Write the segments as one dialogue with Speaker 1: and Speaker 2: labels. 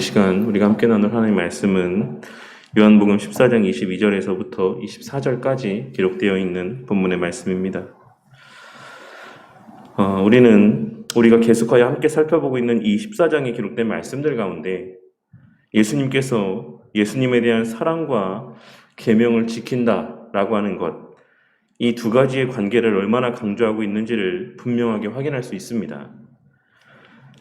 Speaker 1: 시간 우리가 함께 나눌 하나님의 말씀은 요한복음 14장 22절에서부터 24절까지 기록되어 있는 본문의 말씀입니다. 우리가 계속하여 함께 살펴보고 있는 이 14장에 기록된 말씀들 가운데 예수님께서 예수님에 대한 사랑과 계명을 지킨다라고 하는 것, 이 두 가지의 관계를 얼마나 강조하고 있는지를 분명하게 확인할 수 있습니다.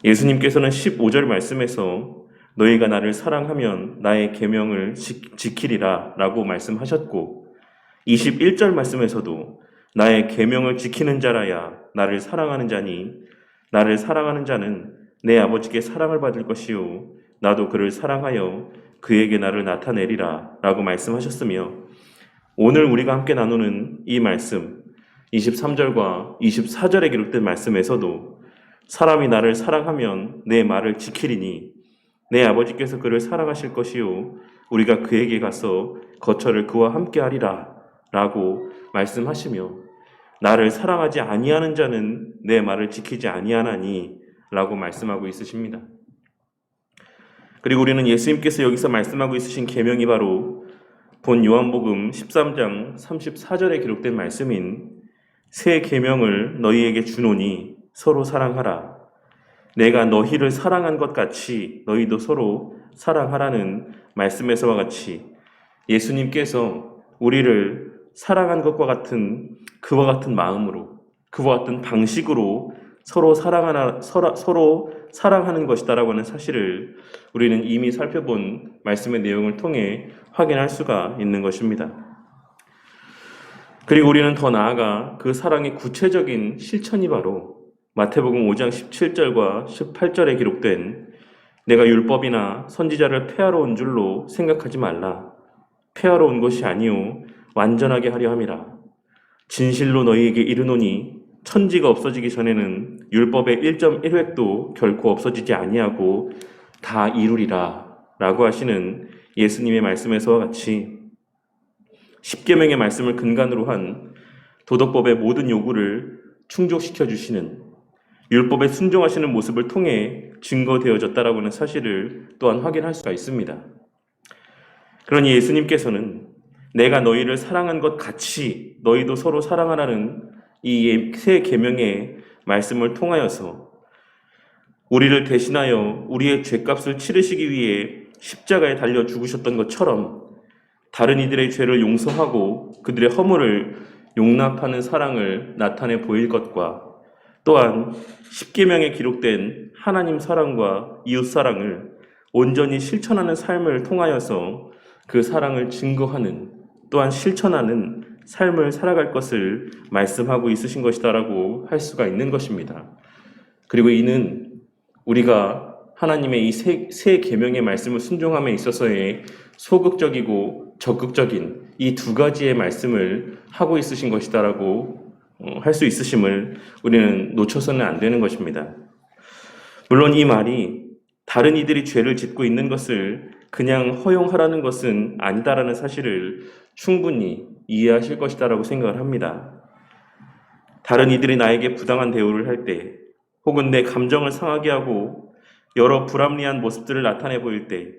Speaker 1: 예수님께서는 15절 말씀에서 너희가 나를 사랑하면 나의 계명을 지키리라 라고 말씀하셨고, 21절 말씀에서도 나의 계명을 지키는 자라야 나를 사랑하는 자니 나를 사랑하는 자는 내 아버지께 사랑을 받을 것이요 나도 그를 사랑하여 그에게 나를 나타내리라 라고 말씀하셨으며, 오늘 우리가 함께 나누는 이 말씀 23절과 24절에 기록된 말씀에서도 사람이 나를 사랑하면 내 말을 지키리니 내 아버지께서 그를 사랑하실 것이요 우리가 그에게 가서 거처를 그와 함께 하리라 라고 말씀하시며, 나를 사랑하지 아니하는 자는 내 말을 지키지 아니하나니 라고 말씀하고 있으십니다. 그리고 우리는 예수님께서 여기서 말씀하고 있으신 계명이 바로 본 요한복음 13장 34절에 기록된 말씀인 새 계명을 너희에게 주노니 서로 사랑하라. 내가 너희를 사랑한 것 같이 너희도 서로 사랑하라는 말씀에서와 같이 예수님께서 우리를 사랑한 것과 같은 그와 같은 마음으로, 그와 같은 방식으로 서로 사랑하는 것이다라고 하는 사실을 우리는 이미 살펴본 말씀의 내용을 통해 확인할 수가 있는 것입니다. 그리고 우리는 더 나아가 그 사랑의 구체적인 실천이 바로 마태복음 5장 17절과 18절에 기록된 내가 율법이나 선지자를 폐하러 온 줄로 생각하지 말라. 폐하러 온 것이 아니요 완전하게 하려 함이라. 진실로 너희에게 이르노니 천지가 없어지기 전에는 율법의 1.1획도 결코 없어지지 아니하고 다 이루리라 라고 하시는 예수님의 말씀에서와 같이 십계명의 말씀을 근간으로 한 도덕법의 모든 요구를 충족시켜 주시는 율법에 순종하시는 모습을 통해 증거되어졌다라고 하는 사실을 또한 확인할 수가 있습니다. 그러니 예수님께서는 내가 너희를 사랑한 것 같이 너희도 서로 사랑하라는 이 새 계명의 말씀을 통하여서 우리를 대신하여 우리의 죄값을 치르시기 위해 십자가에 달려 죽으셨던 것처럼 다른 이들의 죄를 용서하고 그들의 허물을 용납하는 사랑을 나타내 보일 것과, 또한 십계명에 기록된 하나님 사랑과 이웃 사랑을 온전히 실천하는 삶을 통하여서 그 사랑을 증거하는, 또한 실천하는 삶을 살아갈 것을 말씀하고 있으신 것이다라고 할 수가 있는 것입니다. 그리고 이는 우리가 하나님의 이 새 계명의 말씀을 순종함에 있어서의 소극적이고 적극적인 이 두 가지의 말씀을 하고 있으신 것이다라고 할 수 있으심을 우리는 놓쳐서는 안 되는 것입니다. 물론 이 말이 다른 이들이 죄를 짓고 있는 것을 그냥 허용하라는 것은 아니다라는 사실을 충분히 이해하실 것이다라고 생각을 합니다. 다른 이들이 나에게 부당한 대우를 할 때, 혹은 내 감정을 상하게 하고 여러 불합리한 모습들을 나타내 보일 때,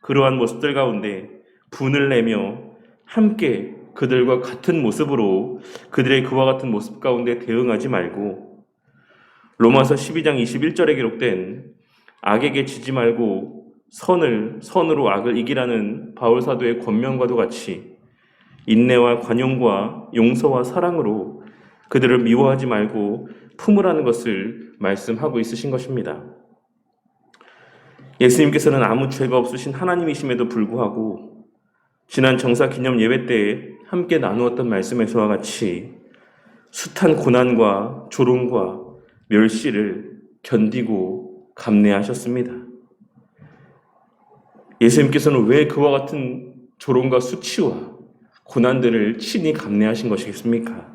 Speaker 1: 그러한 모습들 가운데 분을 내며 함께 그들과 같은 모습으로 그들의 그와 같은 모습 가운데 대응하지 말고, 로마서 12장 21절에 기록된 악에게 지지 말고 선으로 악을 이기라는 바울 사도의 권면과도 같이 인내와 관용과 용서와 사랑으로 그들을 미워하지 말고 품으라는 것을 말씀하고 있으신 것입니다. 예수님께서는 아무 죄가 없으신 하나님이심에도 불구하고 지난 정사 기념 예배 때에 함께 나누었던 말씀에서와 같이 숱한 고난과 조롱과 멸시를 견디고 감내하셨습니다. 예수님께서는 왜 그와 같은 조롱과 수치와 고난들을 친히 감내하신 것이겠습니까?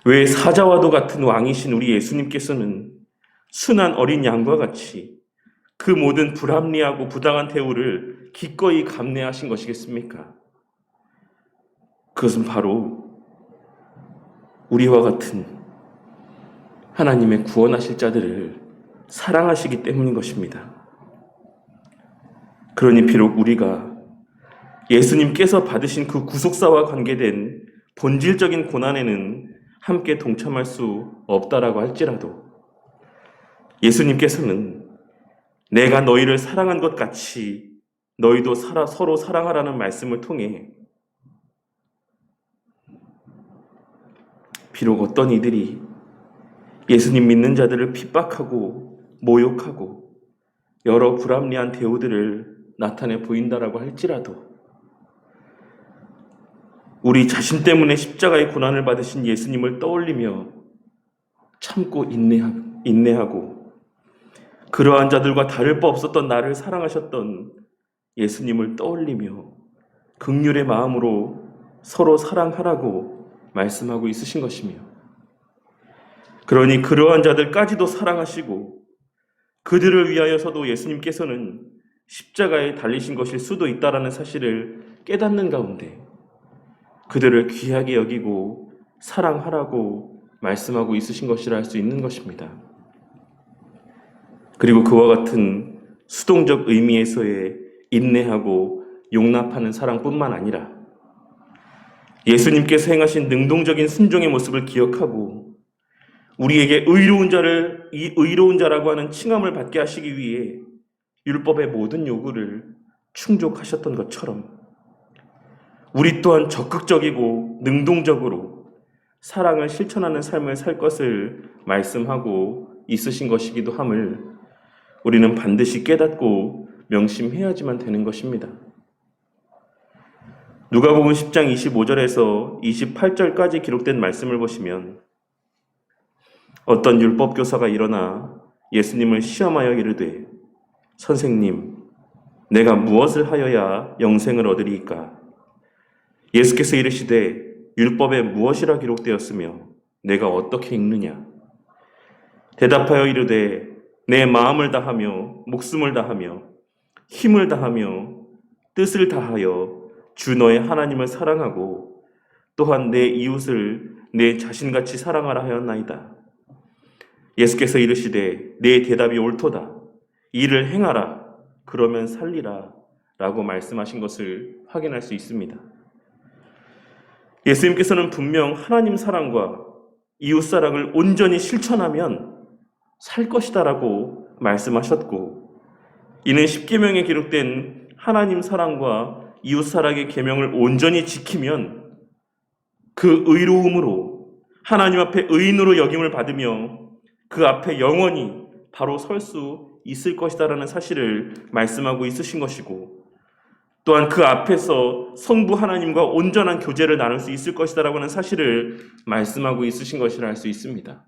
Speaker 1: 왜 사자와도 같은 왕이신 우리 예수님께서는 순한 어린 양과 같이 그 모든 불합리하고 부당한 대우를 기꺼이 감내하신 것이겠습니까? 그것은 바로 우리와 같은 하나님의 구원하실 자들을 사랑하시기 때문인 것입니다. 그러니 비록 우리가 예수님께서 받으신 그 구속사와 관계된 본질적인 고난에는 함께 동참할 수 없다라고 할지라도 예수님께서는 내가 너희를 사랑한 것 같이 너희도 서로 사랑하라는 말씀을 통해 비록 어떤 이들이 예수님 믿는 자들을 핍박하고 모욕하고 여러 불합리한 대우들을 나타내 보인다라고 할지라도 우리 자신 때문에 십자가의 고난을 받으신 예수님을 떠올리며 참고 인내하고 그러한 자들과 다를 바 없었던 나를 사랑하셨던 예수님을 떠올리며 긍휼의 마음으로 서로 사랑하라고 말씀하고 있으신 것이며 그러니 그러한 자들까지도 사랑하시고 그들을 위하여서도 예수님께서는 십자가에 달리신 것일 수도 있다라는 사실을 깨닫는 가운데 그들을 귀하게 여기고 사랑하라고 말씀하고 있으신 것이라 할 수 있는 것입니다. 그리고 그와 같은 수동적 의미에서의 인내하고 용납하는 사랑뿐만 아니라 예수님께서 행하신 능동적인 순종의 모습을 기억하고 우리에게 의로운 자를 이 의로운 자라고 하는 칭함을 받게 하시기 위해 율법의 모든 요구를 충족하셨던 것처럼 우리 또한 적극적이고 능동적으로 사랑을 실천하는 삶을 살 것을 말씀하고 있으신 것이기도 함을 우리는 반드시 깨닫고 명심해야지만 되는 것입니다. 누가복음 10장 25절에서 28절까지 기록된 말씀을 보시면 어떤 율법 교사가 일어나 예수님을 시험하여 이르되 선생님, 내가 무엇을 하여야 영생을 얻으리이까? 예수께서 이르시되 율법에 무엇이라 기록되었으며 내가 어떻게 읽느냐? 대답하여 이르되 내 마음을 다하며 목숨을 다하며 힘을 다하며 뜻을 다하여 주 너의 하나님을 사랑하고 또한 내 이웃을 내 자신같이 사랑하라 하였나이다. 예수께서 이르시되 내 대답이 옳도다. 이를 행하라. 그러면 살리라. 라고 말씀하신 것을 확인할 수 있습니다. 예수님께서는 분명 하나님 사랑과 이웃 사랑을 온전히 실천하면 살 것이다 라고 말씀하셨고 이는 십계명에 기록된 하나님 사랑과 이웃 사랑의 계명을 온전히 지키면 그 의로움으로 하나님 앞에 의인으로 여김을 받으며 그 앞에 영원히 바로 설 수 있을 것이다라는 사실을 말씀하고 있으신 것이고 또한 그 앞에서 성부 하나님과 온전한 교제를 나눌 수 있을 것이다라고 하는 사실을 말씀하고 있으신 것이라 할 수 있습니다.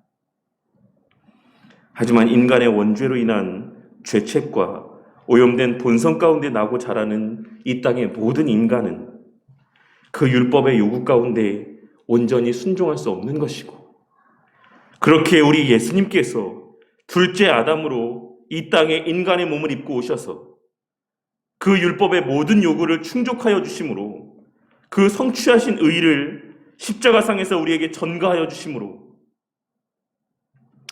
Speaker 1: 하지만 인간의 원죄로 인한 죄책과 오염된 본성 가운데 나고 자라는 이 땅의 모든 인간은 그 율법의 요구 가운데 온전히 순종할 수 없는 것이고 그렇게 우리 예수님께서 둘째 아담으로 이 땅에 인간의 몸을 입고 오셔서 그 율법의 모든 요구를 충족하여 주심으로 그 성취하신 의를 십자가상에서 우리에게 전가하여 주심으로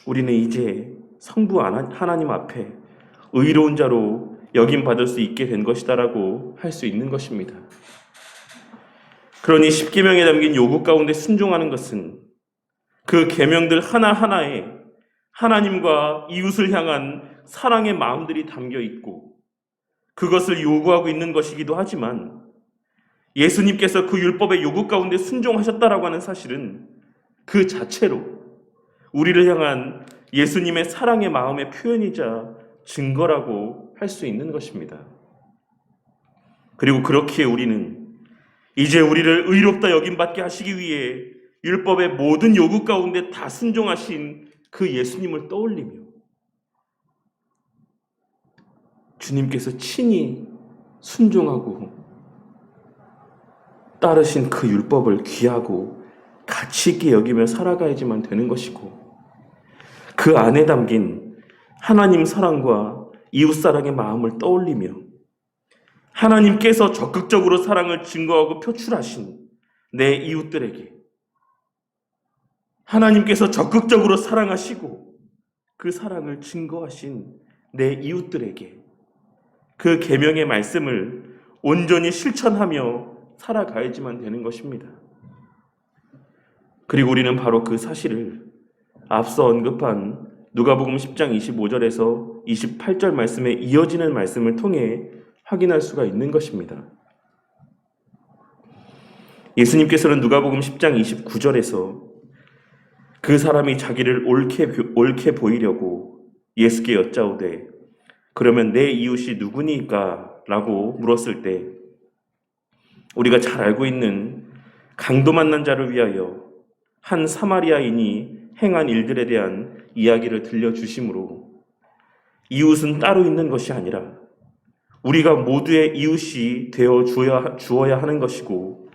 Speaker 1: 우리는 이제 성부 하나님 앞에 의로운 자로 여김받을 수 있게 된 것이다라고 할 수 있는 것입니다. 그러니 십계명에 담긴 요구 가운데 순종하는 것은 그 계명들 하나하나에 하나님과 이웃을 향한 사랑의 마음들이 담겨 있고 그것을 요구하고 있는 것이기도 하지만 예수님께서 그 율법의 요구 가운데 순종하셨다라고 하는 사실은 그 자체로 우리를 향한 예수님의 사랑의 마음의 표현이자 증거라고 할 수 있는 것입니다. 그리고 그렇기에 우리는 이제 우리를 의롭다 여김받게 하시기 위해 율법의 모든 요구 가운데 다 순종하신 그 예수님을 떠올리며 주님께서 친히 순종하고 따르신 그 율법을 귀하고 가치 있게 여기며 살아가야지만 되는 것이고 그 안에 담긴 하나님 사랑과 이웃 사랑의 마음을 떠올리며 하나님께서 적극적으로 사랑을 증거하고 표출하신 내 이웃들에게 하나님께서 적극적으로 사랑하시고 그 사랑을 증거하신 내 이웃들에게 그 계명의 말씀을 온전히 실천하며 살아가야지만 되는 것입니다. 그리고 우리는 바로 그 사실을 앞서 언급한 누가복음 10장 25절에서 28절 말씀에 이어지는 말씀을 통해 확인할 수가 있는 것입니다. 예수님께서는 누가복음 10장 29절에서 그 사람이 자기를 옳게 보이려고 예수께 여짜오되 그러면 내 이웃이 누구니까? 라고 물었을 때 우리가 잘 알고 있는 강도 만난 자를 위하여 한 사마리아인이 행한 일들에 대한 이야기를 들려주심으로 이웃은 따로 있는 것이 아니라 우리가 모두의 이웃이 되어 주어야 하는 것이고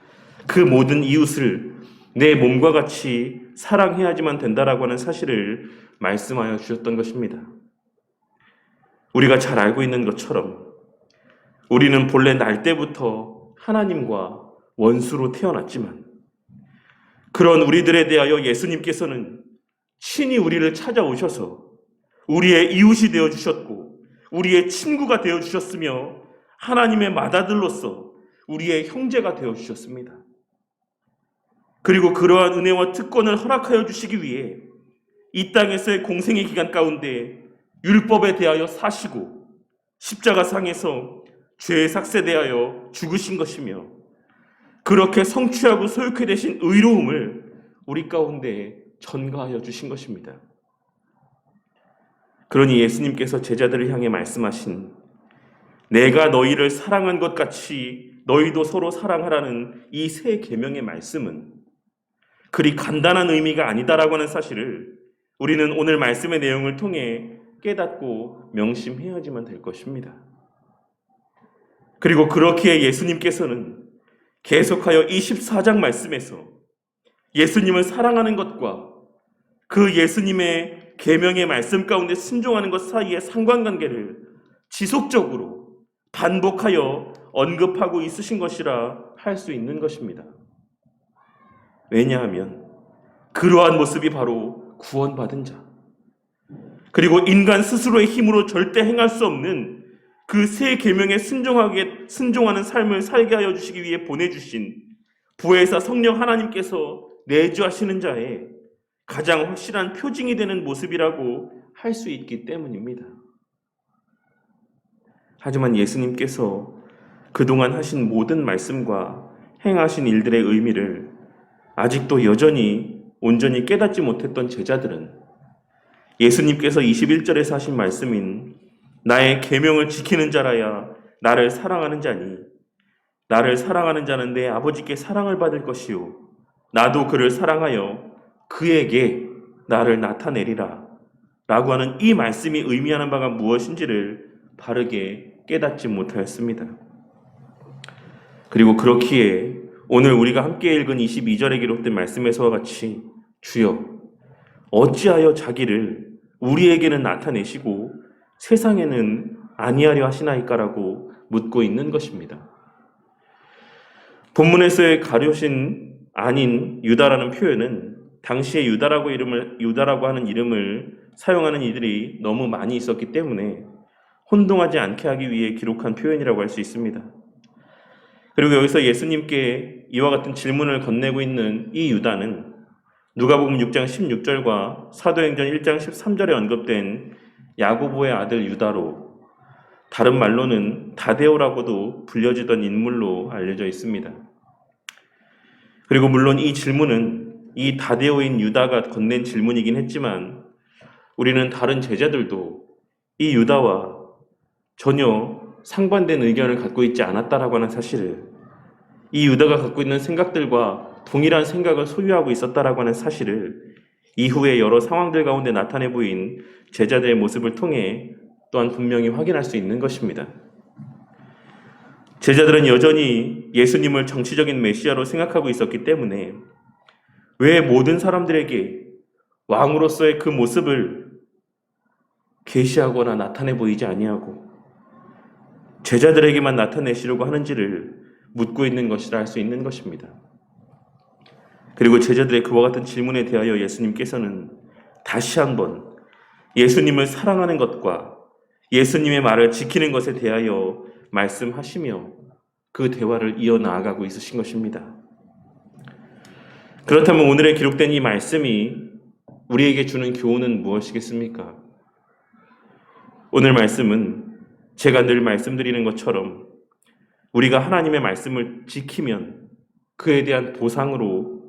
Speaker 1: 그 모든 이웃을 내 몸과 같이 사랑해야지만 된다라고 하는 사실을 말씀하여 주셨던 것입니다. 우리가 잘 알고 있는 것처럼 우리는 본래 날 때부터 하나님과 원수로 태어났지만 그런 우리들에 대하여 예수님께서는 친히 우리를 찾아오셔서 우리의 이웃이 되어주셨고 우리의 친구가 되어주셨으며 하나님의 맏아들로서 우리의 형제가 되어주셨습니다. 그리고 그러한 은혜와 특권을 허락하여 주시기 위해 이 땅에서의 공생의 기간 가운데 율법에 대하여 사시고 십자가상에서 죄에 삭세되하여 죽으신 것이며 그렇게 성취하고 소유케 되신 의로움을 우리 가운데 전가하여 주신 것입니다. 그러니 예수님께서 제자들을 향해 말씀하신 내가 너희를 사랑한 것 같이 너희도 서로 사랑하라는 이 세 계명의 말씀은 그리 간단한 의미가 아니다라고 하는 사실을 우리는 오늘 말씀의 내용을 통해 깨닫고 명심해야지만 될 것입니다. 그리고 그렇기에 예수님께서는 계속하여 24장 말씀에서 예수님을 사랑하는 것과 그 예수님의 계명의 말씀 가운데 순종하는 것 사이의 상관관계를 지속적으로 반복하여 언급하고 있으신 것이라 할 수 있는 것입니다. 왜냐하면 그러한 모습이 바로 구원받은 자, 그리고 인간 스스로의 힘으로 절대 행할 수 없는 그 세 계명에 순종하는 삶을 살게 하여 주시기 위해 보내주신 부회사 성령 하나님께서 내주하시는 자의 가장 확실한 표징이 되는 모습이라고 할 수 있기 때문입니다. 하지만 예수님께서 그동안 하신 모든 말씀과 행하신 일들의 의미를 아직도 여전히 온전히 깨닫지 못했던 제자들은 예수님께서 21절에서 하신 말씀인 나의 계명을 지키는 자라야 나를 사랑하는 자니 나를 사랑하는 자는 내 아버지께 사랑을 받을 것이요 나도 그를 사랑하여 그에게 나를 나타내리라 라고 하는 이 말씀이 의미하는 바가 무엇인지를 바르게 깨닫지 못하였습니다. 그리고 그렇기에 오늘 우리가 함께 읽은 22절에 기록된 말씀에서와 같이 주여 어찌하여 자기를 우리에게는 나타내시고 세상에는 아니하려 하시나이까라고 묻고 있는 것입니다. 본문에서의 가룟신 아닌 유다라는 표현은 당시에 유다라고 하는 이름을 사용하는 이들이 너무 많이 있었기 때문에 혼동하지 않게 하기 위해 기록한 표현이라고 할 수 있습니다. 그리고 여기서 예수님께 이와 같은 질문을 건네고 있는 이 유다는 누가복음 6장 16절과 사도행전 1장 13절에 언급된 야고보의 아들 유다로 다른 말로는 다데오라고도 불려지던 인물로 알려져 있습니다. 그리고 물론 이 질문은 이 다데오인 유다가 건넨 질문이긴 했지만 우리는 다른 제자들도 이 유다와 전혀 상반된 의견을 갖고 있지 않았다라고 하는 사실을 이 유다가 갖고 있는 생각들과 동일한 생각을 소유하고 있었다라고 하는 사실을 이후에 여러 상황들 가운데 나타내 보인 제자들의 모습을 통해 또한 분명히 확인할 수 있는 것입니다. 제자들은 여전히 예수님을 정치적인 메시아로 생각하고 있었기 때문에 왜 모든 사람들에게 왕으로서의 그 모습을 계시하거나 나타내 보이지 아니하고 제자들에게만 나타내시려고 하는지를 묻고 있는 것이라 할 수 있는 것입니다. 그리고 제자들의 그와 같은 질문에 대하여 예수님께서는 다시 한번 예수님을 사랑하는 것과 예수님의 말을 지키는 것에 대하여 말씀하시며 그 대화를 이어나가고 있으신 것입니다. 그렇다면 오늘의 기록된 이 말씀이 우리에게 주는 교훈은 무엇이겠습니까? 오늘 말씀은 제가 늘 말씀드리는 것처럼 우리가 하나님의 말씀을 지키면 그에 대한 보상으로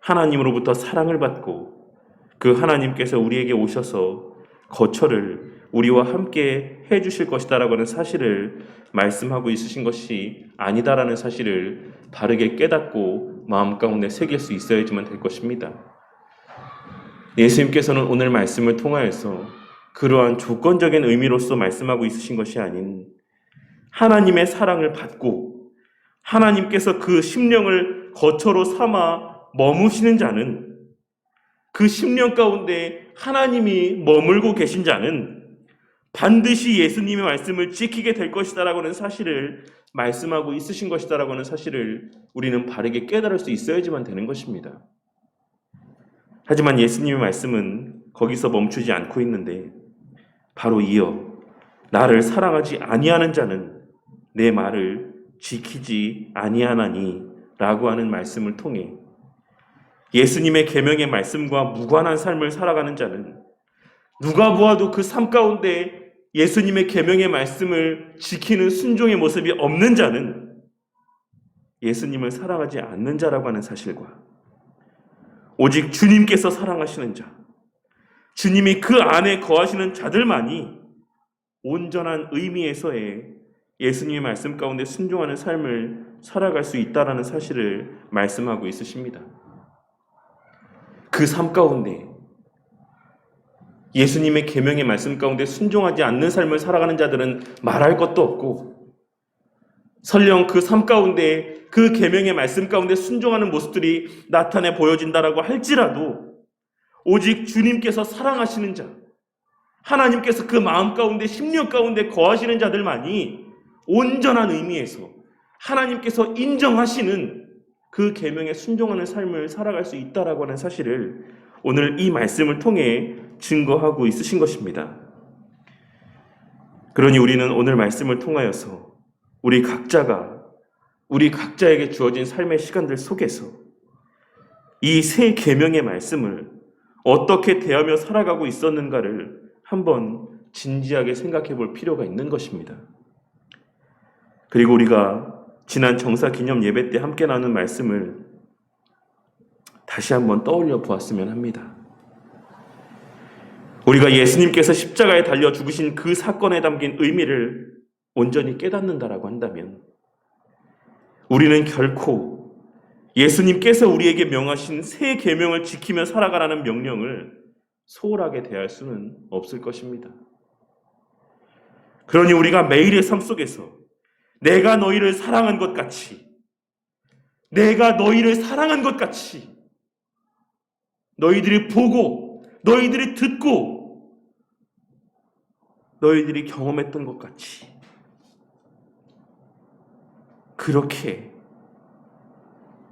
Speaker 1: 하나님으로부터 사랑을 받고 그 하나님께서 우리에게 오셔서 거처를 우리와 함께 해주실 것이다라고 하는 사실을 말씀하고 있으신 것이 아니다라는 사실을 바르게 깨닫고 마음 가운데 새길 수 있어야지만 될 것입니다. 예수님께서는 오늘 말씀을 통하여서 그러한 조건적인 의미로서 말씀하고 있으신 것이 아닌 하나님의 사랑을 받고 하나님께서 그 심령을 거처로 삼아 머무시는 자는, 그 심령 가운데 하나님이 머물고 계신 자는 반드시 예수님의 말씀을 지키게 될 것이다라고 하는 사실을 말씀하고 있으신 것이다라고 하는 사실을 우리는 바르게 깨달을 수 있어야지만 되는 것입니다. 하지만 예수님의 말씀은 거기서 멈추지 않고 있는데 바로 이어 나를 사랑하지 아니하는 자는 내 말을 지키지 아니하나니 라고 하는 말씀을 통해 예수님의 계명의 말씀과 무관한 삶을 살아가는 자는 누가 보아도 그 삶 가운데 예수님의 계명의 말씀을 지키는 순종의 모습이 없는 자는 예수님을 사랑하지 않는 자라고 하는 사실과 오직 주님께서 사랑하시는 자, 주님이 그 안에 거하시는 자들만이 온전한 의미에서의 예수님의 말씀 가운데 순종하는 삶을 살아갈 수 있다라는 사실을 말씀하고 있으십니다. 그 삶 가운데 예수님의 계명의 말씀 가운데 순종하지 않는 삶을 살아가는 자들은 말할 것도 없고 설령 그 삶 가운데 그 계명의 말씀 가운데 순종하는 모습들이 나타내 보여진다라고 할지라도 오직 주님께서 사랑하시는 자, 하나님께서 그 마음 가운데 심령 가운데 거하시는 자들만이 온전한 의미에서 하나님께서 인정하시는 그 계명에 순종하는 삶을 살아갈 수 있다라고 하는 사실을 오늘 이 말씀을 통해 증거하고 있으신 것입니다. 그러니 우리는 오늘 말씀을 통하여서 우리 각자에게 주어진 삶의 시간들 속에서 이 세 계명의 말씀을 어떻게 대하며 살아가고 있었는가를 한번 진지하게 생각해 볼 필요가 있는 것입니다. 그리고 우리가 지난 정사 기념 예배 때 함께 나눈 말씀을 다시 한번 떠올려 보았으면 합니다. 우리가 예수님께서 십자가에 달려 죽으신 그 사건에 담긴 의미를 온전히 깨닫는다라고 한다면 우리는 결코 예수님께서 우리에게 명하신 새 계명을 지키며 살아가라는 명령을 소홀하게 대할 수는 없을 것입니다. 그러니 우리가 매일의 삶 속에서 내가 너희를 사랑한 것 같이 너희들이 보고 너희들이 듣고 너희들이 경험했던 것 같이 그렇게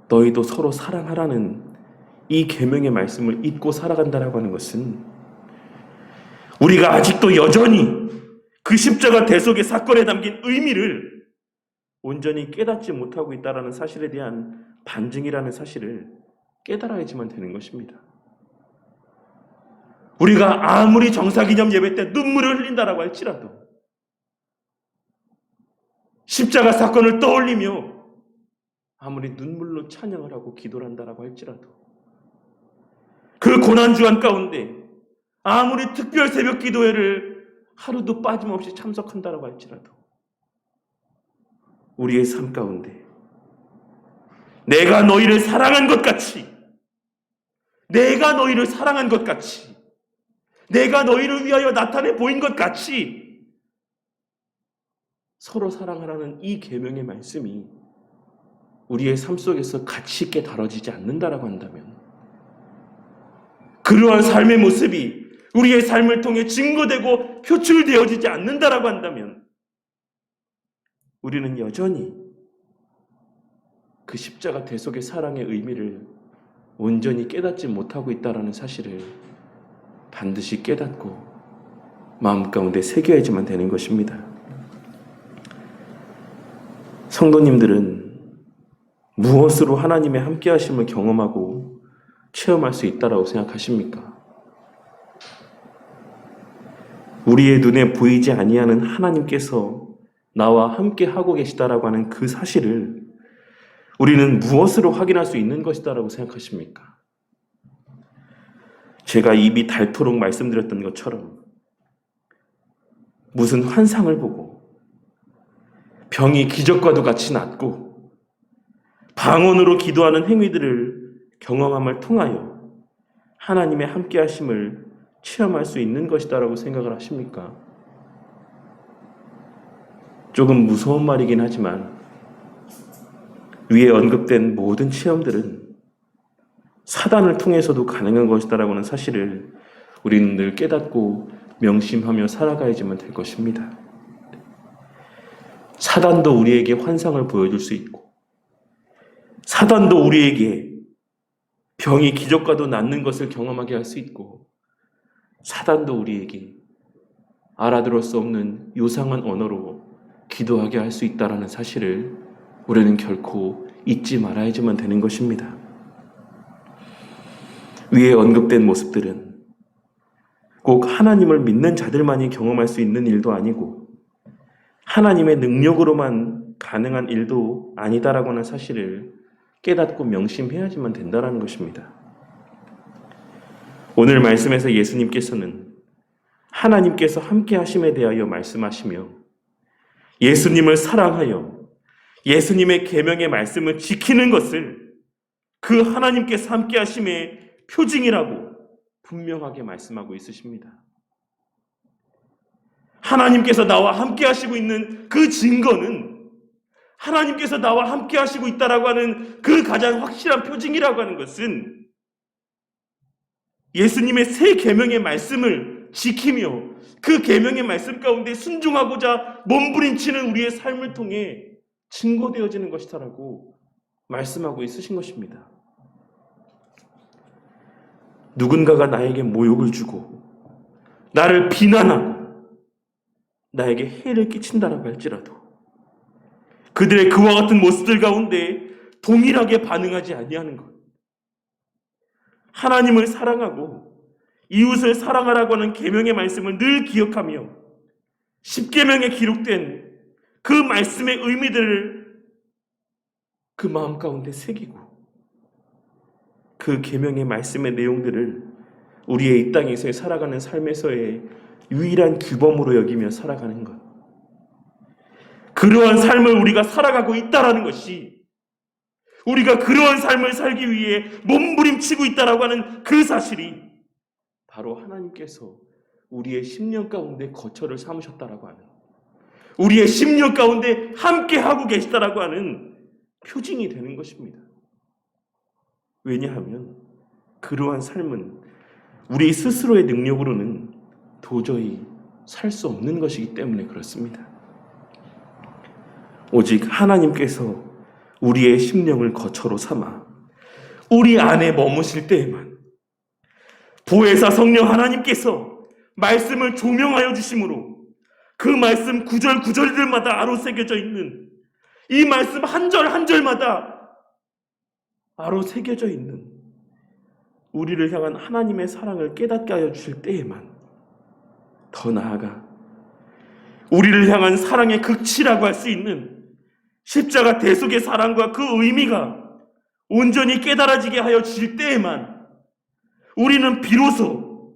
Speaker 1: 너희도 서로 사랑하라는 이 계명의 말씀을 잊고 살아간다라고 하는 것은 우리가 아직도 여전히 그 십자가 대속의 사건에 담긴 의미를 온전히 깨닫지 못하고 있다는 사실에 대한 반증이라는 사실을 깨달아야지만 되는 것입니다. 우리가 아무리 정사기념 예배 때 눈물을 흘린다라고 할지라도 십자가 사건을 떠올리며 아무리 눈물로 찬양을 하고 기도를 한다라고 할지라도 그 고난주간 가운데 아무리 특별 새벽 기도회를 하루도 빠짐없이 참석한다라고 할지라도 우리의 삶 가운데 내가 너희를 사랑한 것 같이 내가 너희를 위하여 나타내 보인 것 같이 서로 사랑하라는 이 계명의 말씀이 우리의 삶 속에서 가치 있게 다뤄지지 않는다라고 한다면 그러한 삶의 모습이 우리의 삶을 통해 증거되고 표출되어지지 않는다라고 한다면 우리는 여전히 그 십자가 대속의 사랑의 의미를 온전히 깨닫지 못하고 있다는 사실을 반드시 깨닫고 마음 가운데 새겨야지만 되는 것입니다. 성도님들은 무엇으로 하나님의 함께하심을 경험하고 체험할 수 있다라고 생각하십니까? 우리의 눈에 보이지 아니하는 하나님께서 나와 함께 하고 계시다라고 하는 그 사실을 우리는 무엇으로 확인할 수 있는 것이다라고 생각하십니까? 제가 입이 닳도록 말씀드렸던 것처럼 무슨 환상을 보고 병이 기적과도 같이 낫고 방언으로 기도하는 행위들을 경험함을 통하여 하나님의 함께하심을 체험할 수 있는 것이다라고 생각을 하십니까? 조금 무서운 말이긴 하지만 위에 언급된 모든 체험들은 사단을 통해서도 가능한 것이다라고 하는 사실을 우리는 늘 깨닫고 명심하며 살아가야지만 될 것입니다. 사단도 우리에게 환상을 보여줄 수 있고 사단도 우리에게 병이 기적과도 낫는 것을 경험하게 할 수 있고 사단도 우리에게 알아들을 수 없는 요상한 언어로 기도하게 할 수 있다는 사실을 우리는 결코 잊지 말아야지만 되는 것입니다. 위에 언급된 모습들은 꼭 하나님을 믿는 자들만이 경험할 수 있는 일도 아니고 하나님의 능력으로만 가능한 일도 아니다라고 하는 사실을 깨닫고 명심해야지만 된다는 것입니다. 오늘 말씀에서 예수님께서는 하나님께서 함께 하심에 대하여 말씀하시며 예수님을 사랑하여 예수님의 계명의 말씀을 지키는 것을 그 하나님께서 함께 하심의 표징이라고 분명하게 말씀하고 있으십니다. 하나님께서 나와 함께 하시고 있는 그 증거는 하나님께서 나와 함께 하시고 있다라고 하는 그 가장 확실한 표징이라고 하는 것은 예수님의 새 계명의 말씀을 지키며 그 계명의 말씀 가운데 순종하고자 몸부림치는 우리의 삶을 통해 증거되어지는 것이다라고 말씀하고 있으신 것입니다. 누군가가 나에게 모욕을 주고 나를 비난하고 나에게 해를 끼친다라고 할지라도 그들의 그와 같은 모습들 가운데 동일하게 반응하지 아니하는 것, 하나님을 사랑하고 이웃을 사랑하라고 하는 계명의 말씀을 늘 기억하며 십계명에 기록된 그 말씀의 의미들을 그 마음 가운데 새기고 그 계명의 말씀의 내용들을 우리의 이 땅에서의 살아가는 삶에서의 유일한 규범으로 여기며 살아가는 것, 그러한 삶을 우리가 살아가고 있다라는 것이 우리가 그러한 삶을 살기 위해 몸부림치고 있다라고 하는 그 사실이 바로 하나님께서 우리의 심령 가운데 거처를 삼으셨다라고 하는, 우리의 심령 가운데 함께하고 계시다라고 하는 표징이 되는 것입니다. 왜냐하면 그러한 삶은 우리 스스로의 능력으로는 도저히 살 수 없는 것이기 때문에 그렇습니다. 오직 하나님께서 우리의 심령을 거처로 삼아 우리 안에 머무실 때에만 보혜사 성령 하나님께서 말씀을 조명하여 주심으로 그 말씀 구절 구절들마다 아로 새겨져 있는 이 말씀 한 절 한 절마다 아로 새겨져 있는 우리를 향한 하나님의 사랑을 깨닫게 하여 주실 때에만, 더 나아가 우리를 향한 사랑의 극치라고 할 수 있는 십자가 대속의 사랑과 그 의미가 온전히 깨달아지게 하여 주실 때에만 우리는 비로소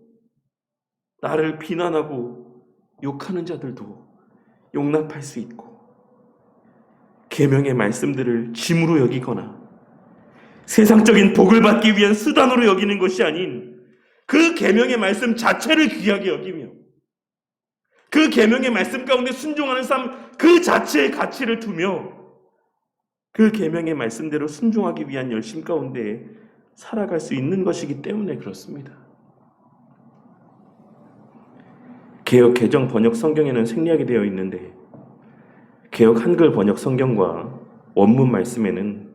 Speaker 1: 나를 비난하고 욕하는 자들도 용납할 수 있고 계명의 말씀들을 짐으로 여기거나 세상적인 복을 받기 위한 수단으로 여기는 것이 아닌 그 계명의 말씀 자체를 귀하게 여기며 그 계명의 말씀 가운데 순종하는 삶 그 자체의 가치를 두며 그 계명의 말씀대로 순종하기 위한 열심 가운데 살아갈 수 있는 것이기 때문에 그렇습니다. 개역 개정 번역 성경에는 생략이 되어 있는데 개역 한글 번역 성경과 원문 말씀에는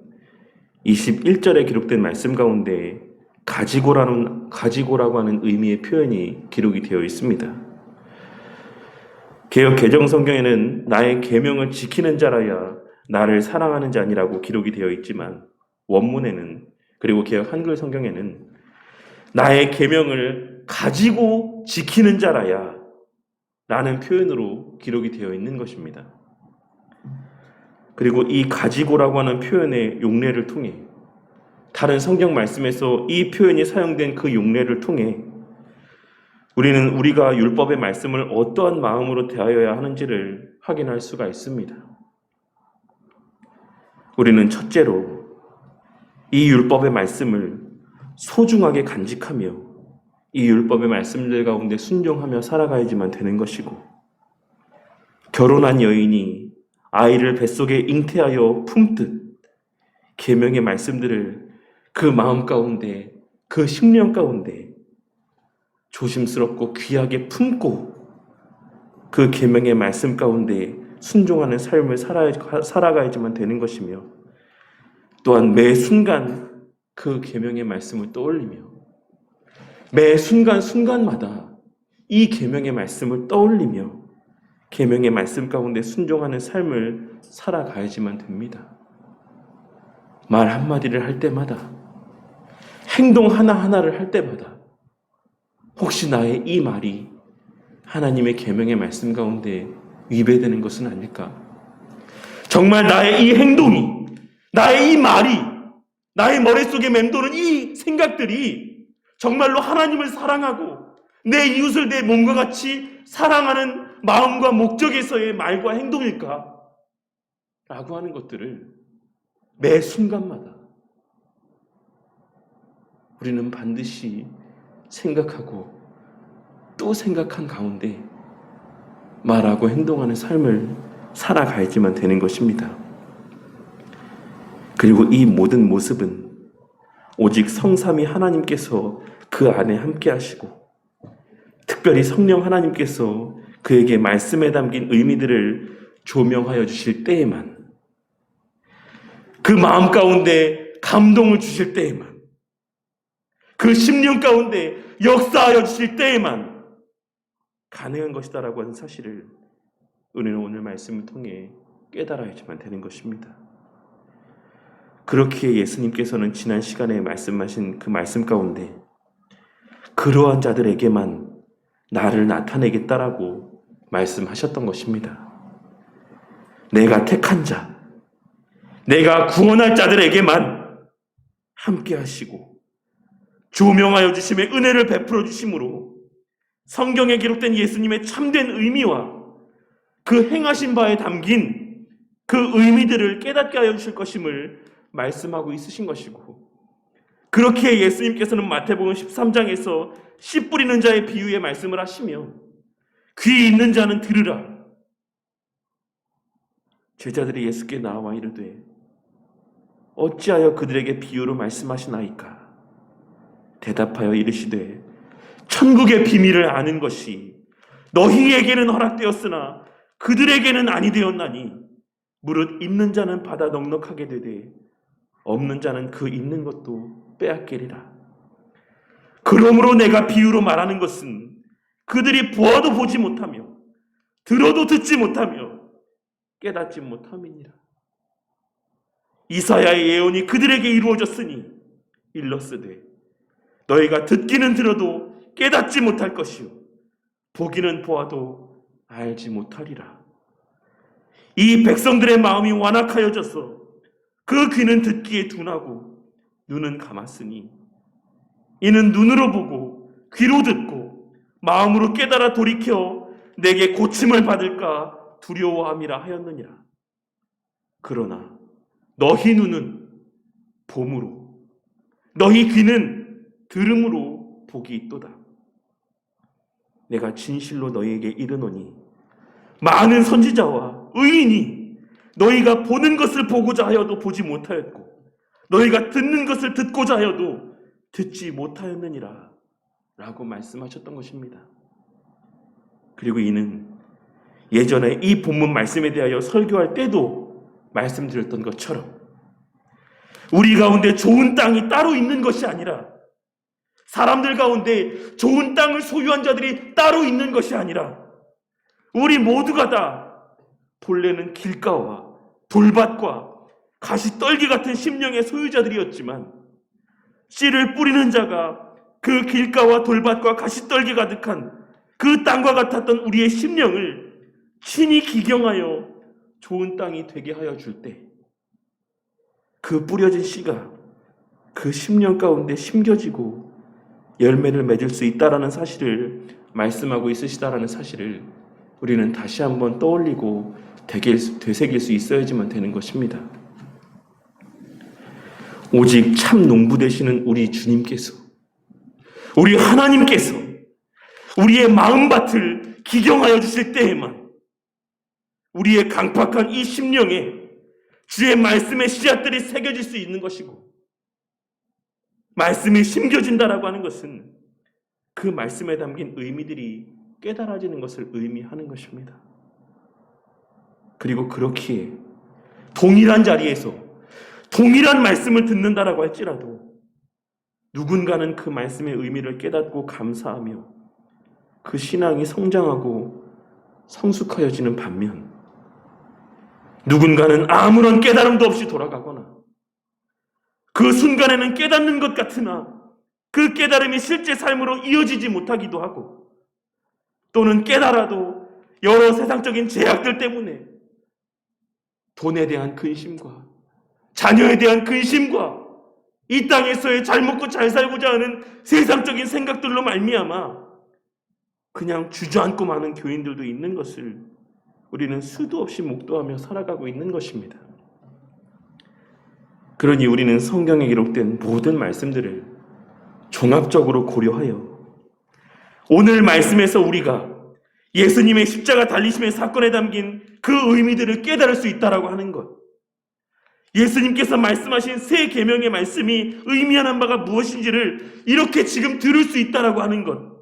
Speaker 1: 21절에 기록된 말씀 가운데 가지고라고 하는 의미의 표현이 기록이 되어 있습니다. 개역 개정 성경에는 나의 계명을 지키는 자라야 나를 사랑하는 자니라고 기록이 되어 있지만 원문에는, 그리고 개역 한글 성경에는 나의 계명을 가지고 지키는 자라야 라는 표현으로 기록이 되어 있는 것입니다. 그리고 이 가지고라고 하는 표현의 용례를 통해, 다른 성경 말씀에서 이 표현이 사용된 그 용례를 통해 우리는 우리가 율법의 말씀을 어떠한 마음으로 대하여야 하는지를 확인할 수가 있습니다. 우리는 첫째로 이 율법의 말씀을 소중하게 간직하며 이 율법의 말씀들 가운데 순종하며 살아가야지만 되는 것이고, 결혼한 여인이 아이를 뱃속에 잉태하여 품듯 계명의 말씀들을 그 마음 가운데, 그 심령 가운데 조심스럽고 귀하게 품고 그 계명의 말씀 가운데 순종하는 삶을 살아가야지만 되는 것이며, 또한 매 순간 그 계명의 말씀을 떠올리며 매 순간순간마다 이 계명의 말씀을 떠올리며 계명의 말씀 가운데 순종하는 삶을 살아가야지만 됩니다. 말 한마디를 할 때마다, 행동 하나하나를 할 때마다 혹시 나의 이 말이 하나님의 계명의 말씀 가운데 위배되는 것은 아닐까? 정말 나의 이 행동이, 나의 이 말이, 나의 머릿속에 맴도는 이 생각들이 정말로 하나님을 사랑하고 내 이웃을 내 몸과 같이 사랑하는 마음과 목적에서의 말과 행동일까? 라고 하는 것들을 매 순간마다 우리는 반드시 생각하고 또 생각한 가운데 말하고 행동하는 삶을 살아가야지만 되는 것입니다. 그리고 이 모든 모습은 오직 성삼위 하나님께서 그 안에 함께 하시고, 특별히 성령 하나님께서 그에게 말씀에 담긴 의미들을 조명하여 주실 때에만, 그 마음 가운데 감동을 주실 때에만, 그 심령 가운데 역사하여 주실 때에만 가능한 것이다라고 하는 사실을 우리는 오늘 말씀을 통해 깨달아야지만 되는 것입니다. 그렇기에 예수님께서는 지난 시간에 말씀하신 그 말씀 가운데 그러한 자들에게만 나를 나타내겠다라고 말씀하셨던 것입니다. 내가 택한 자, 내가 구원할 자들에게만 함께 하시고 조명하여 주심의 은혜를 베풀어 주심으로 성경에 기록된 예수님의 참된 의미와 그 행하신 바에 담긴 그 의미들을 깨닫게 하여 주실 것임을 말씀하고 있으신 것이고, 그렇게 예수님께서는 마태복음 13장에서 씨 뿌리는 자의 비유의 말씀을 하시며 귀 있는 자는 들으라. 제자들이 예수께 나와 이르되 어찌하여 그들에게 비유로 말씀하시나이까? 대답하여 이르시되 천국의 비밀을 아는 것이 너희에게는 허락되었으나 그들에게는 아니 되었나니 무릇 있는 자는 받아 넉넉하게 되되 없는 자는 그 있는 것도 빼앗기리라. 그러므로 내가 비유로 말하는 것은 그들이 보아도 보지 못하며 들어도 듣지 못하며 깨닫지 못함이니라. 이사야의 예언이 그들에게 이루어졌으니 일렀으되 너희가 듣기는 들어도 깨닫지 못할 것이요 보기는 보아도 알지 못하리라. 이 백성들의 마음이 완악하여져서 그 귀는 듣기에 둔하고 눈은 감았으니 이는 눈으로 보고 귀로 듣고 마음으로 깨달아 돌이켜 내게 고침을 받을까 두려워함이라 하였느니라. 그러나 너희 눈은 봄으로 너희 귀는 들음으로 복이 있도다. 내가 진실로 너희에게 이르노니 많은 선지자와 의인이 너희가 보는 것을 보고자 하여도 보지 못하였고 너희가 듣는 것을 듣고자 하여도 듣지 못하였느니라 라고 말씀하셨던 것입니다. 그리고 이는 예전에 이 본문 말씀에 대하여 설교할 때도 말씀드렸던 것처럼 우리 가운데 좋은 땅이 따로 있는 것이 아니라, 사람들 가운데 좋은 땅을 소유한 자들이 따로 있는 것이 아니라 우리 모두가 다 본래는 길가와 돌밭과 가시떨기 같은 심령의 소유자들이었지만 씨를 뿌리는 자가 그 길가와 돌밭과 가시떨기 가득한 그 땅과 같았던 우리의 심령을 친히 기경하여 좋은 땅이 되게 하여 줄 때 그 뿌려진 씨가 그 심령 가운데 심겨지고 열매를 맺을 수 있다라는 사실을 말씀하고 있으시다라는 사실을 우리는 다시 한번 떠올리고 되새길 수 있어야지만 되는 것입니다. 오직 참 농부 되시는 우리 주님께서, 우리 하나님께서 우리의 마음밭을 기경하여 주실 때에만 우리의 강팍한 이 심령에 주의 말씀의 씨앗들이 새겨질 수 있는 것이고, 말씀이 심겨진다라고 하는 것은 그 말씀에 담긴 의미들이 깨달아지는 것을 의미하는 것입니다. 그리고 그렇기에 동일한 자리에서 동일한 말씀을 듣는다라고 할지라도 누군가는 그 말씀의 의미를 깨닫고 감사하며 그 신앙이 성장하고 성숙하여지는 반면, 누군가는 아무런 깨달음도 없이 돌아가거나 그 순간에는 깨닫는 것 같으나 그 깨달음이 실제 삶으로 이어지지 못하기도 하고, 또는 깨달아도 여러 세상적인 제약들 때문에 돈에 대한 근심과 자녀에 대한 근심과 이 땅에서의 잘 먹고 잘 살고자 하는 세상적인 생각들로 말미암아 그냥 주저앉고 마는 교인들도 있는 것을 우리는 수도 없이 목도하며 살아가고 있는 것입니다. 그러니 우리는 성경에 기록된 모든 말씀들을 종합적으로 고려하여 오늘 말씀에서 우리가 예수님의 십자가 달리심의 사건에 담긴 그 의미들을 깨달을 수 있다라고 하는 것, 예수님께서 말씀하신 새 계명의 말씀이 의미하는 바가 무엇인지를 이렇게 지금 들을 수 있다라고 하는 것,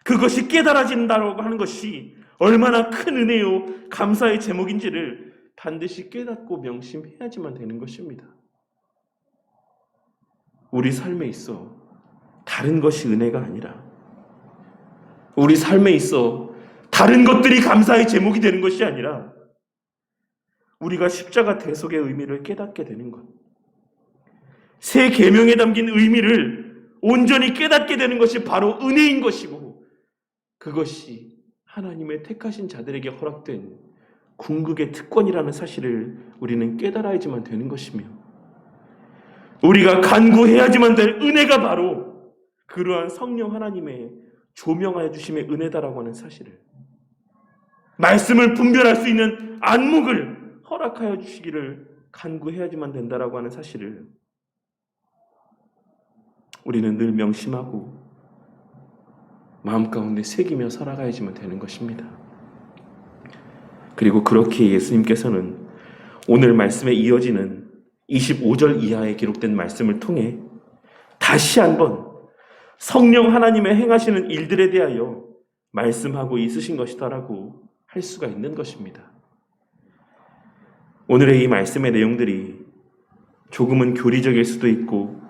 Speaker 1: 그것이 깨달아진다라고 하는 것이 얼마나 큰 은혜요 감사의 제목인지를 반드시 깨닫고 명심해야지만 되는 것입니다. 우리 삶에 있어 다른 것이 은혜가 아니라, 우리 삶에 있어 다른 것들이 감사의 제목이 되는 것이 아니라 우리가 십자가 대속의 의미를 깨닫게 되는 것, 새 계명에 담긴 의미를 온전히 깨닫게 되는 것이 바로 은혜인 것이고, 그것이 하나님의 택하신 자들에게 허락된 궁극의 특권이라는 사실을 우리는 깨달아야지만 되는 것이며, 우리가 간구해야지만 될 은혜가 바로 그러한 성령 하나님의 조명하여 주심의 은혜다라고 하는 사실을, 말씀을 분별할 수 있는 안목을 허락하여 주시기를 간구해야지만 된다라고 하는 사실을 우리는 늘 명심하고 마음 가운데 새기며 살아가야지만 되는 것입니다. 그리고 그렇게 예수님께서는 오늘 말씀에 이어지는 25절 이하에 기록된 말씀을 통해 다시 한번 성령 하나님의 행하시는 일들에 대하여 말씀하고 있으신 것이다라고 할 수가 있는 것입니다. 오늘의 이 말씀의 내용들이 조금은 교리적일 수도 있고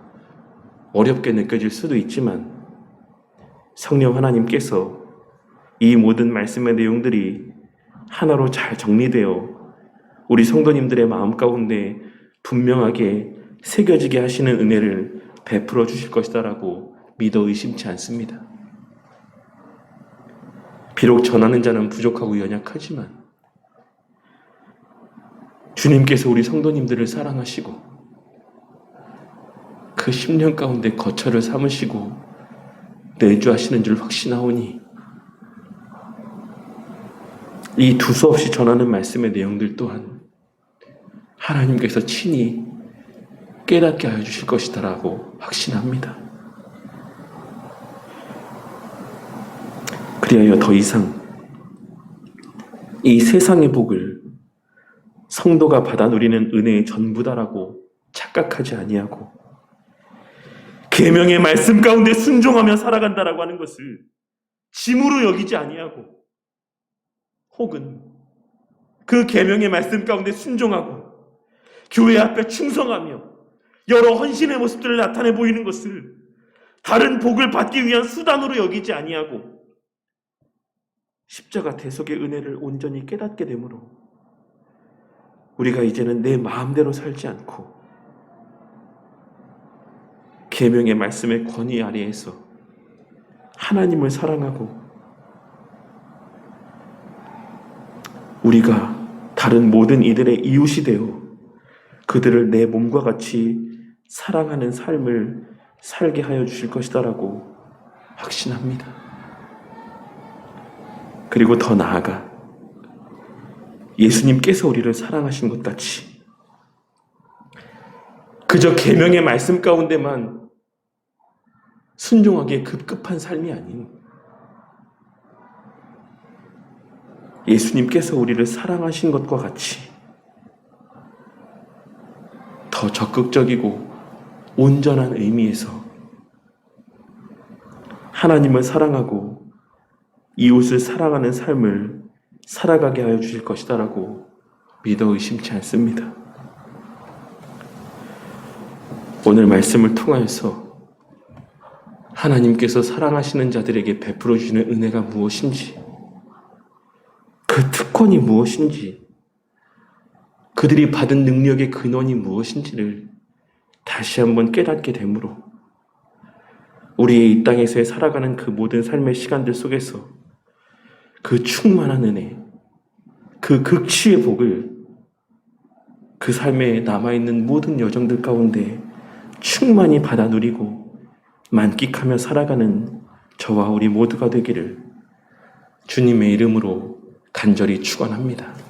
Speaker 1: 어렵게 느껴질 수도 있지만, 성령 하나님께서 이 모든 말씀의 내용들이 하나로 잘 정리되어 우리 성도님들의 마음 가운데 분명하게 새겨지게 하시는 은혜를 베풀어 주실 것이다라고 믿어 의심치 않습니다. 비록 전하는 자는 부족하고 연약하지만 주님께서 우리 성도님들을 사랑하시고 그 심령 가운데 거처를 삼으시고 내주하시는 줄 확신하오니, 이 두서없이 전하는 말씀의 내용들 또한 하나님께서 친히 깨닫게 하여 주실 것이다라고 확신합니다. 그리하여 더 이상 이 세상의 복을 성도가 받아 누리는 은혜의 전부다라고 착각하지 아니하고 계명의 말씀 가운데 순종하며 살아간다라고 하는 것을 짐으로 여기지 아니하고, 혹은 그 계명의 말씀 가운데 순종하고 교회 앞에 충성하며 여러 헌신의 모습들을 나타내 보이는 것을 다른 복을 받기 위한 수단으로 여기지 아니하고 십자가 대속의 은혜를 온전히 깨닫게 되므로 우리가 이제는 내 마음대로 살지 않고 계명의 말씀의 권위 아래에서 하나님을 사랑하고 우리가 다른 모든 이들의 이웃이 되어 그들을 내 몸과 같이 사랑하는 삶을 살게 하여 주실 것이다라고 확신합니다. 그리고 더 나아가 예수님께서 우리를 사랑하신 것 같이 그저 계명의 말씀 가운데만 순종하기에 급급한 삶이 아닌 예수님께서 우리를 사랑하신 것과 같이 더 적극적이고 온전한 의미에서 하나님을 사랑하고 이웃을 사랑하는 삶을 살아가게 하여 주실 것이다라고 믿어 의심치 않습니다. 오늘 말씀을 통하여서 하나님께서 사랑하시는 자들에게 베풀어 주시는 은혜가 무엇인지, 그 특권이 무엇인지, 그들이 받은 능력의 근원이 무엇인지를 다시 한번 깨닫게 되므로 우리의 이 땅에서의 살아가는 그 모든 삶의 시간들 속에서 그 충만한 은혜, 그 극치의 복을 그 삶에 남아있는 모든 여정들 가운데 충만히 받아 누리고 만끽하며 살아가는 저와 우리 모두가 되기를 주님의 이름으로 간절히 축원합니다.